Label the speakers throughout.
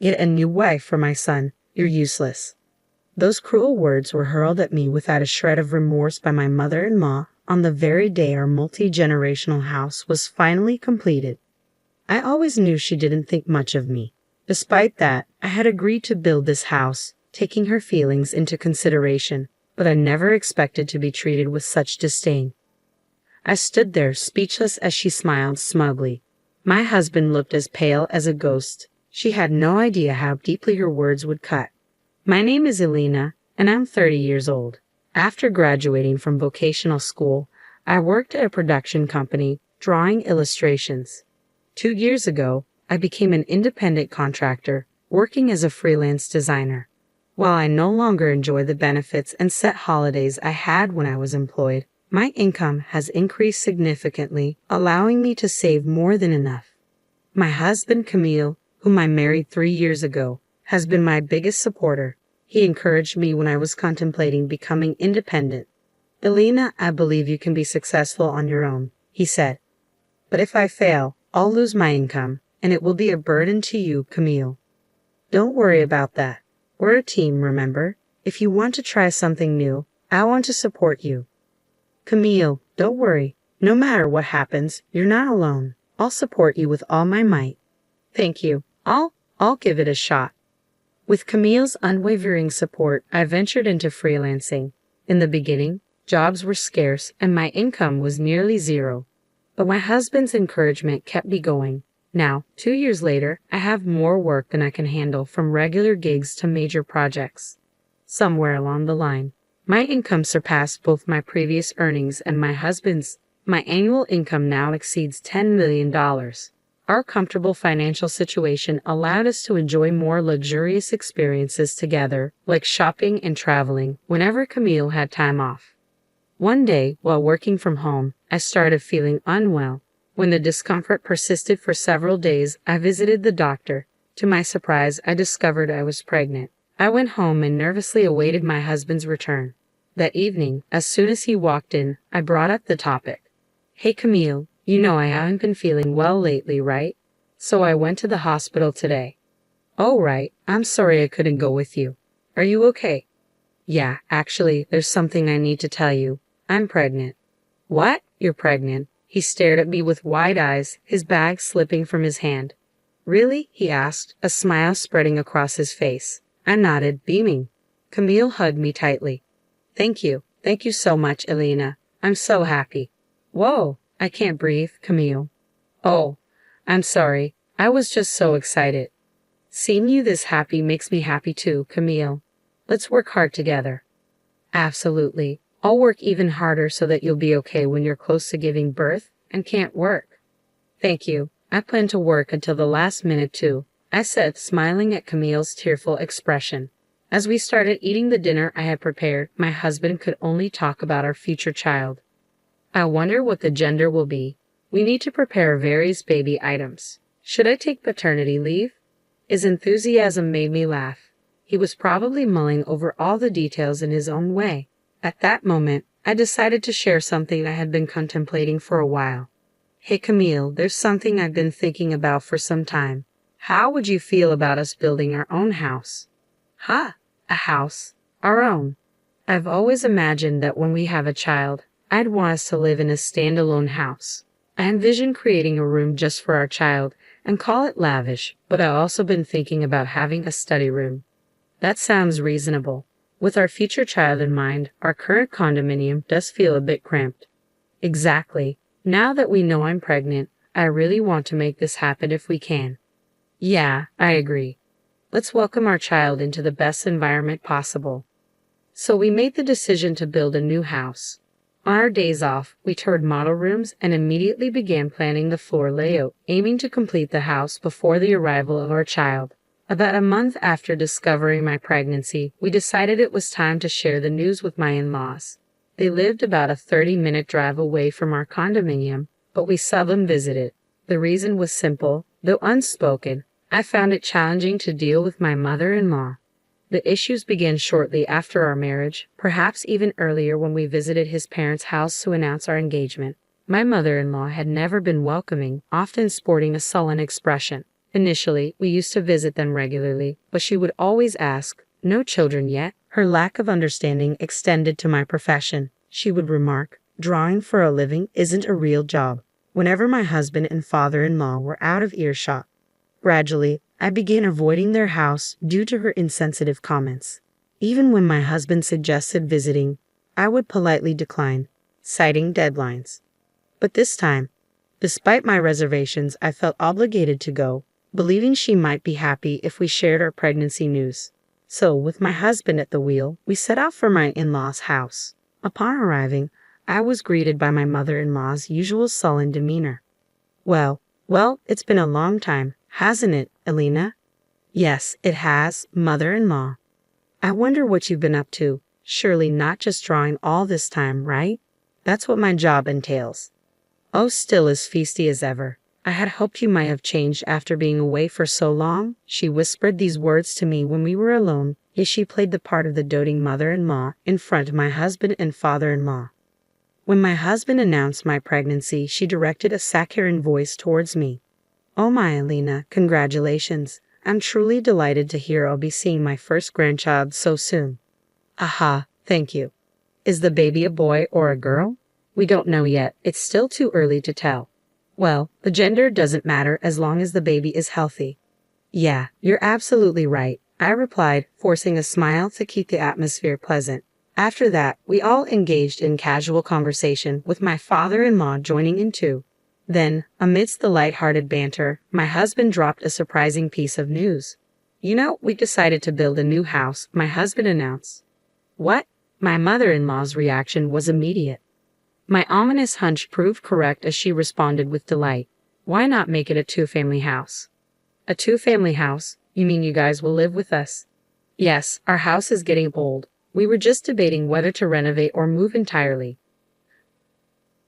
Speaker 1: Get a new wife for my son. You're useless." Those cruel words were hurled at me without a shred of remorse by my mother-in-law on the very day our multi-generational house was finally completed. I always knew she didn't think much of me. Despite that, I had agreed to build this house, taking her feelings into consideration, but I never expected to be treated with such disdain. I stood there, speechless as she smiled smugly. My husband looked as pale as a ghost. She had no idea how deeply her words would cut. "My name is Elena, and I'm 30 years old. After graduating from vocational school, I worked at a production company, drawing illustrations. 2 years ago, I became an independent contractor, working as a freelance designer. While I no longer enjoy the benefits and set holidays I had when I was employed, my income has increased significantly, allowing me to save more than enough. My husband, Camille, whom I married 3 years ago, has been my biggest supporter. He encouraged me when I was contemplating becoming independent. 'Elena, I believe you can be successful on your own,' he said. 'But if I fail, I'll lose my income, and it will be a burden to you, Camille. Don't worry about that. We're a team, remember? If you want to try something new, I want to support you.' 'Camille, don't worry. No matter what happens, you're not alone. I'll support you with all my might.' 'Thank you. I'll give it a shot.' With Camille's unwavering support, I ventured into freelancing. In the beginning, jobs were scarce and my income was nearly zero. But my husband's encouragement kept me going. Now, 2 years later, I have more work than I can handle, from regular gigs to major projects. Somewhere along the line, my income surpassed both my previous earnings and my husband's. My annual income now exceeds $10 million. Our comfortable financial situation allowed us to enjoy more luxurious experiences together, like shopping and traveling, whenever Camille had time off. One day, while working from home, I started feeling unwell. When the discomfort persisted for several days, I visited the doctor. To my surprise, I discovered I was pregnant. I went home and nervously awaited my husband's return. That evening, as soon as he walked in, I brought up the topic. "Hey Camille, you know I haven't been feeling well lately, right? So I went to the hospital today." "Oh right, I'm sorry I couldn't go with you. Are you okay?" "Yeah, actually, there's something I need to tell you. I'm pregnant." "What? You're pregnant?" He stared at me with wide eyes, his bag slipping from his hand. "Really?" he asked, a smile spreading across his face. I nodded, beaming. Camille hugged me tightly. Thank you so much, Elena. I'm so happy." "Whoa, I can't breathe, Camille." "Oh, I'm sorry. I was just so excited." "Seeing you this happy makes me happy too, Camille. Let's work hard together." "Absolutely. I'll work even harder so that you'll be okay when you're close to giving birth and can't work." "Thank you. I plan to work until the last minute too," I said, smiling at Camille's tearful expression. As we started eating the dinner I had prepared, my husband could only talk about our future child. "I wonder what the gender will be. We need to prepare various baby items. Should I take paternity leave?" His enthusiasm made me laugh. He was probably mulling over all the details in his own way. At that moment, I decided to share something I had been contemplating for a while. "Hey Camille, there's something I've been thinking about for some time. How would you feel about us building our own house?" "Huh? A house? Our own?" "I've always imagined that when we have a child, I'd want us to live in a standalone house. I envision creating a room just for our child and call it lavish, but I've also been thinking about having a study room." "That sounds reasonable. With our future child in mind, our current condominium does feel a bit cramped." "Exactly. Now that we know I'm pregnant, I really want to make this happen if we can." "Yeah, I agree. Let's welcome our child into the best environment possible." So we made the decision to build a new house. On our days off, we toured model rooms and immediately began planning the floor layout, aiming to complete the house before the arrival of our child. About a month after discovering my pregnancy, we decided it was time to share the news with my in-laws. They lived about a 30-minute drive away from our condominium, but we seldom visited. The reason was simple, though unspoken. I found it challenging to deal with my mother-in-law. The issues began shortly after our marriage, perhaps even earlier when we visited his parents' house to announce our engagement. My mother-in-law had never been welcoming, often sporting a sullen expression. Initially, we used to visit them regularly, but she would always ask, "No children yet?" Her lack of understanding extended to my profession. She would remark, "Drawing for a living isn't a real job," whenever my husband and father-in-law were out of earshot. Gradually, I began avoiding their house due to her insensitive comments. Even when my husband suggested visiting, I would politely decline, citing deadlines. But this time, despite my reservations, I felt obligated to go, believing she might be happy if we shared our pregnancy news. So, with my husband at the wheel, we set out for my in-laws' house. Upon arriving, I was greeted by my mother-in-law's usual sullen demeanor. Well, it's been a long time, hasn't it, Elena?" "Yes, it has, mother-in-law." "I wonder what you've been up to. Surely not just drawing all this time, right?" "That's what my job entails." "Oh, still as feisty as ever. I had hoped you might have changed after being away for so long." She whispered these words to me when we were alone, yet she played the part of the doting mother-in-law in front of my husband and father-in-law. When my husband announced my pregnancy, she directed a saccharine voice towards me. "Oh my Elena, congratulations. I'm truly delighted to hear I'll be seeing my first grandchild so soon." "Aha, thank you. Is the baby a boy or a girl?" "We don't know yet. It's still too early to tell." "Well, the gender doesn't matter as long as the baby is healthy." "Yeah, you're absolutely right," I replied, forcing a smile to keep the atmosphere pleasant. After that, we all engaged in casual conversation, with my father-in-law joining in too. Then, amidst the light-hearted banter, my husband dropped a surprising piece of news. "You know, we decided to build a new house," my husband announced. "What?" My mother-in-law's reaction was immediate. My ominous hunch proved correct as she responded with delight. "Why not make it a two-family house?" "A two-family house? You mean you guys will live with us?" "Yes, our house is getting old. We were just debating whether to renovate or move entirely."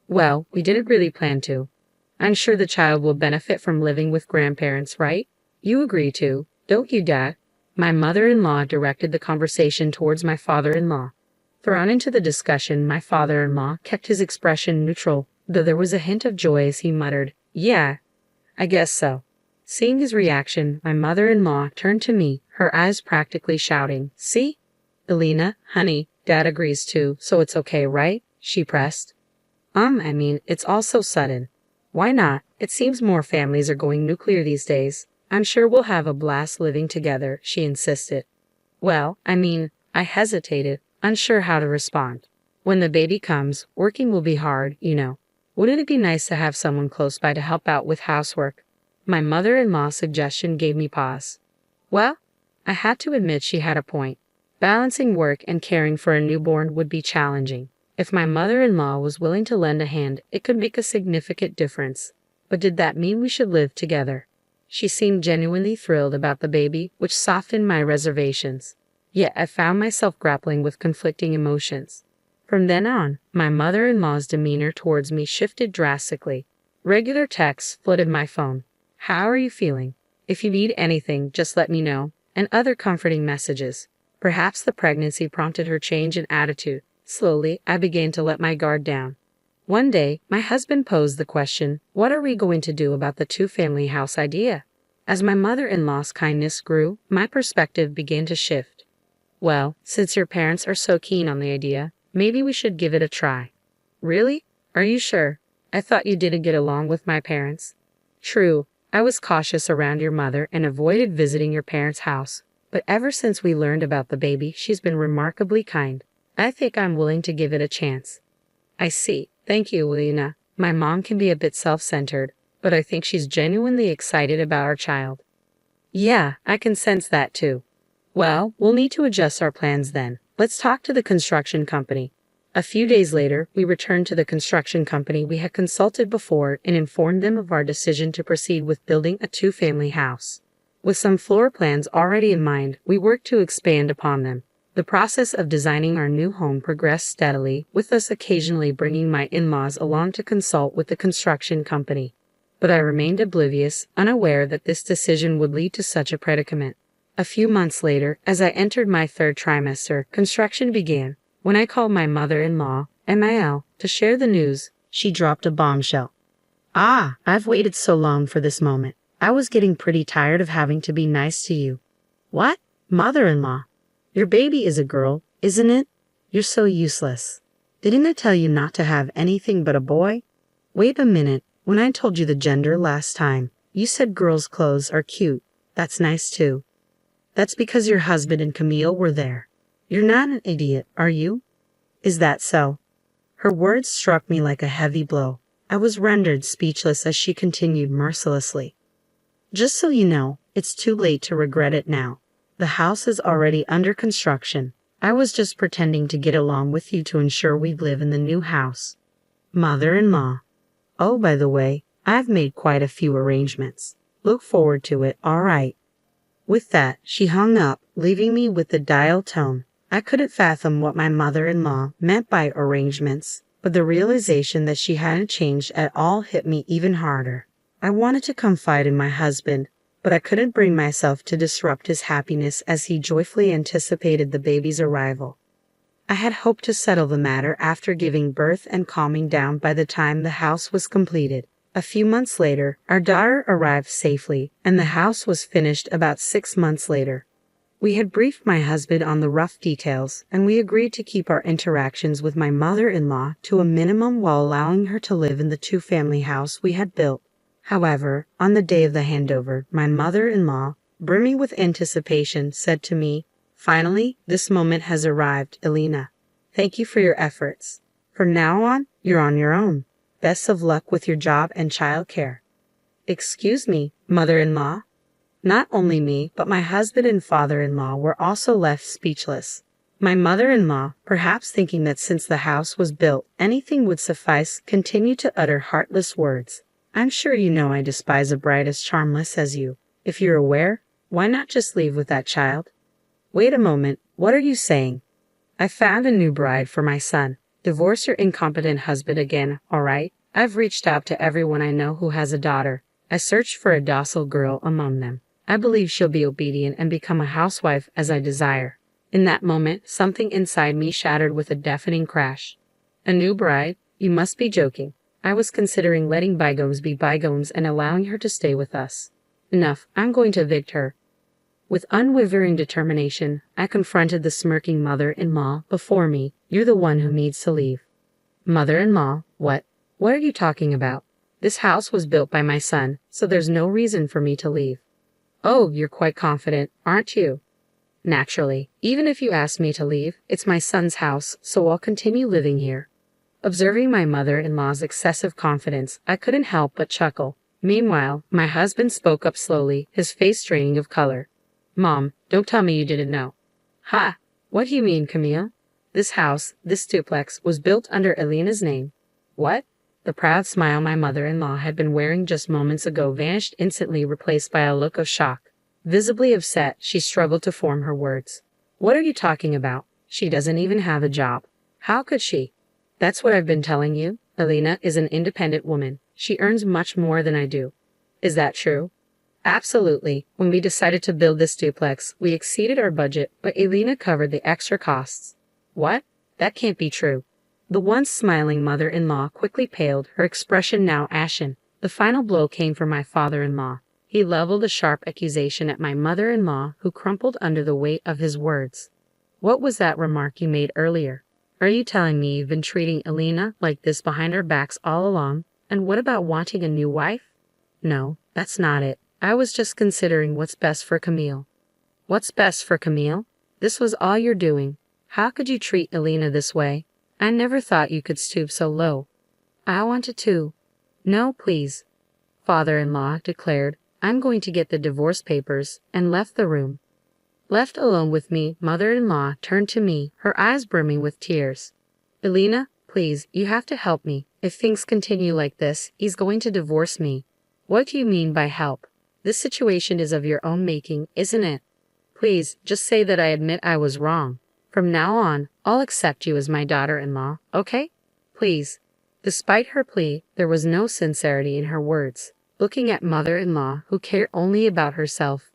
Speaker 1: "Well, we didn't really plan to. I'm sure the child will benefit from living with grandparents, right? You agree too, don't you, Dad?" My mother-in-law directed the conversation towards my father-in-law. Thrown into the discussion, my father-in-law kept his expression neutral, though there was a hint of joy as he muttered, "Yeah, I guess so." Seeing his reaction, my mother-in-law turned to me, her eyes practically shouting, "See? Elena, honey, Dad agrees too, so it's okay, right?" she pressed. I mean, it's all so sudden." "Why not? It seems more families are going nuclear these days. I'm sure we'll have a blast living together," she insisted. "Well, I hesitated, unsure how to respond. "When the baby comes, working will be hard, you know. Wouldn't it be nice to have someone close by to help out with housework?" My mother-in-law's suggestion gave me pause. Well, I had to admit she had a point. Balancing work and caring for a newborn would be challenging. If my mother-in-law was willing to lend a hand, it could make a significant difference. But did that mean we should live together? She seemed genuinely thrilled about the baby, which softened my reservations. Yet I found myself grappling with conflicting emotions. From then on, my mother-in-law's demeanor towards me shifted drastically. Regular texts flooded my phone. "How are you feeling? If you need anything, just let me know," and other comforting messages. Perhaps the pregnancy prompted her change in attitude. Slowly, I began to let my guard down. One day, my husband posed the question, "What are we going to do about the two-family house idea?" As my mother-in-law's kindness grew, my perspective began to shift. "Well, since your parents are so keen on the idea, maybe we should give it a try." "Really? Are you sure? I thought you didn't get along with my parents." "True, I was cautious around your mother and avoided visiting your parents' house. But ever since we learned about the baby, she's been remarkably kind. I think I'm willing to give it a chance." "I see. Thank you, Elena. My mom can be a bit self-centered, but I think she's genuinely excited about our child." "Yeah, I can sense that too." "Well, we'll need to adjust our plans then. Let's talk to the construction company." A few days later, we returned to the construction company we had consulted before and informed them of our decision to proceed with building a two-family house. With some floor plans already in mind, we worked to expand upon them. The process of designing our new home progressed steadily, with us occasionally bringing my in-laws along to consult with the construction company. But I remained oblivious, unaware that this decision would lead to such a predicament. A few months later, as I entered my third trimester, construction began. When I called my mother-in-law, Emmael, to share the news, she dropped a bombshell. "Ah, I've waited so long for this moment. I was getting pretty tired of having to be nice to you. What? Mother-in-law? Your baby is a girl, isn't it? You're so useless. Didn't I tell you not to have anything but a boy? Wait a minute, when I told you the gender last time, you said girls' clothes are cute. That's nice too. That's because your husband and Camille were there. You're not an idiot, are you? Is that so? Her words struck me like a heavy blow. I was rendered speechless as she continued mercilessly. Just so you know, it's too late to regret it now. The house is already under construction. I was just pretending to get along with you to ensure we'd live in the new house. Mother-in-law. Oh, by the way, I've made quite a few arrangements. Look forward to it, all right. With that, she hung up, leaving me with the dial tone. I couldn't fathom what my mother-in-law meant by arrangements, but the realization that she hadn't changed at all hit me even harder. I wanted to confide in my husband, but I couldn't bring myself to disrupt his happiness as he joyfully anticipated the baby's arrival. I had hoped to settle the matter after giving birth and calming down by the time the house was completed. A few months later, our daughter arrived safely, and the house was finished about 6 months later. We had briefed my husband on the rough details, and we agreed to keep our interactions with my mother-in-law to a minimum while allowing her to live in the two-family house we had built. However, on the day of the handover, my mother-in-law, brimming with anticipation, said to me, "Finally, this moment has arrived, Elena. Thank you for your efforts. From now on, you're on your own. Best of luck with your job and childcare." Excuse me, mother-in-law? Not only me, but my husband and father-in-law were also left speechless. My mother-in-law, perhaps thinking that since the house was built, anything would suffice, continued to utter heartless words. "I'm sure you know I despise a bride as charmless as you. If you're aware, why not just leave with that child?" Wait a moment, what are you saying? I found a new bride for my son. Divorce your incompetent husband again, all right? I've reached out to everyone I know who has a daughter. I searched for a docile girl among them. I believe she'll be obedient and become a housewife as I desire. In that moment, something inside me shattered with a deafening crash. A new bride? You must be joking. I was considering letting bygones be bygones and allowing her to stay with us. Enough, I'm going to evict her. With unwavering determination, I confronted the smirking mother-in-law before me. You're the one who needs to leave. Mother-in-law, what? What are you talking about? This house was built by my son, so there's no reason for me to leave. Oh, you're quite confident, aren't you? Naturally, even if you ask me to leave, it's my son's house, so I'll continue living here. Observing my mother-in-law's excessive confidence, I couldn't help but chuckle. Meanwhile, my husband spoke up slowly, his face draining of color. Mom, don't tell me you didn't know. Ha! What do you mean, Camille? This house, this duplex, was built under Elena's name. What? The proud smile my mother-in-law had been wearing just moments ago vanished instantly, replaced by a look of shock. Visibly upset, she struggled to form her words. What are you talking about? She doesn't even have a job. How could she? That's what I've been telling you. Elena is an independent woman. She earns much more than I do. Is that true? Absolutely. When we decided to build this duplex, we exceeded our budget, but Elena covered the extra costs. What? That can't be true. The once smiling mother-in-law quickly paled, her expression now ashen. The final blow came from my father-in-law. He leveled a sharp accusation at my mother-in-law, who crumpled under the weight of his words. What was that remark you made earlier? Are you telling me you've been treating Elena like this behind our backs all along? And what about wanting a new wife? No, that's not it. I was just considering what's best for Camille. What's best for Camille? This was all you're doing. How could you treat Elena this way? I never thought you could stoop so low. I wanted to. No, please. Father-in-law declared, I'm going to get the divorce papers, and left the room. Left alone with me, mother-in-law turned to me, her eyes brimming with tears. Elena, please, you have to help me. If things continue like this, he's going to divorce me. What do you mean by help? This situation is of your own making, isn't it? Please, just say that I admit I was wrong. From now on, I'll accept you as my daughter-in-law, okay? Please. Despite her plea, there was no sincerity in her words. Looking at mother-in-law, who cared only about herself.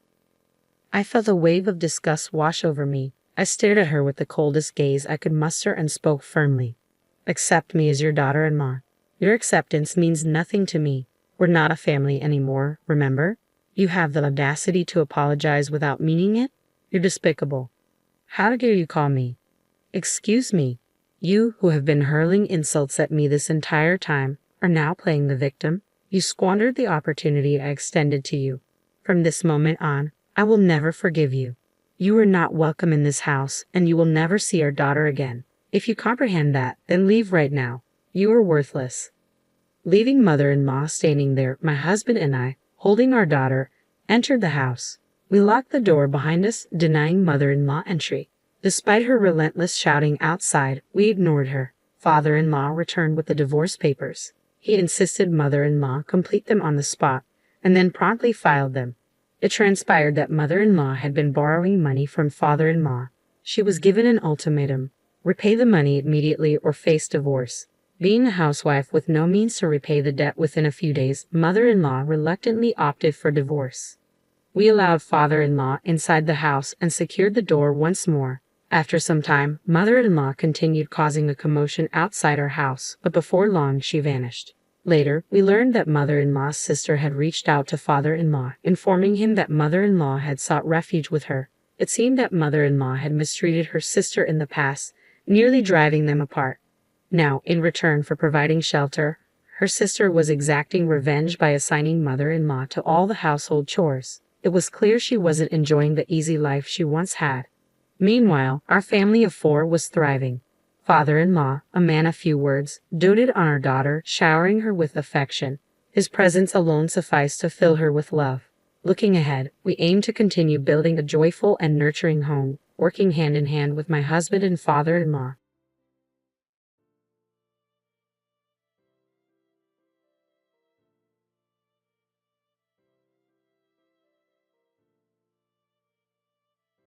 Speaker 1: I felt a wave of disgust wash over me. I stared at her with the coldest gaze I could muster and spoke firmly. Accept me as your daughter-in-law. Your acceptance means nothing to me. We're not a family anymore, remember? You have the audacity to apologize without meaning it? You're despicable. How dare you call me? Excuse me. You, who have been hurling insults at me this entire time, are now playing the victim. You squandered the opportunity I extended to you. From this moment on, I will never forgive you. You are not welcome in this house, and you will never see our daughter again. If you comprehend that, then leave right now. You are worthless. Leaving mother-in-law standing there, my husband and I, holding our daughter, entered the house. We locked the door behind us, denying mother-in-law entry. Despite her relentless shouting outside, we ignored her. Father-in-law returned with the divorce papers. He insisted mother-in-law complete them on the spot, and then promptly filed them. It transpired that mother-in-law had been borrowing money from father-in-law. She was given an ultimatum: repay the money immediately or face divorce. Being a housewife with no means to repay the debt within a few days, mother-in-law reluctantly opted for divorce. We allowed father-in-law inside the house and secured the door once more. After some time, mother-in-law continued causing a commotion outside our house, but before long she vanished. Later, we learned that mother-in-law's sister had reached out to father-in-law, informing him that mother-in-law had sought refuge with her. It seemed that mother-in-law had mistreated her sister in the past, nearly driving them apart. Now, in return for providing shelter, her sister was exacting revenge by assigning mother-in-law to all the household chores. It was clear she wasn't enjoying the easy life she once had. Meanwhile, our family of 4 was thriving. Father-in-law, a man of few words, doted on our daughter, showering her with affection. His presence alone sufficed to fill her with love. Looking ahead, we aim to continue building a joyful and nurturing home, working hand in hand with my husband and father-in-law.